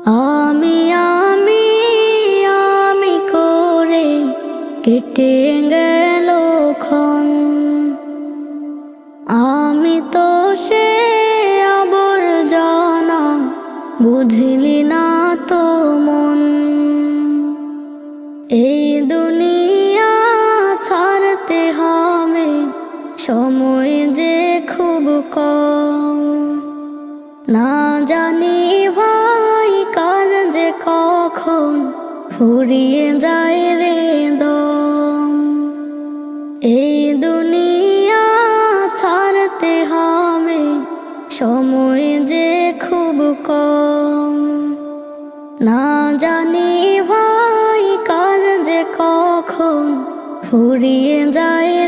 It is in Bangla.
আমি আমি আমি করে কেটে গেল ক্ষণ। আমি তো সে আবর্জনা, বুঝলি না তো মন। এই দুনিয়া ছাড়তে হবে, সময় যে খুব কম। না জানি ভাই কার যে কখন ফুরিয়ে যায় রে দম। এই দুনিয়া ছাড়তে হবে, সময় যে খুব কম। না জানি ভাই কার যে কখন ফুরিয়ে যায়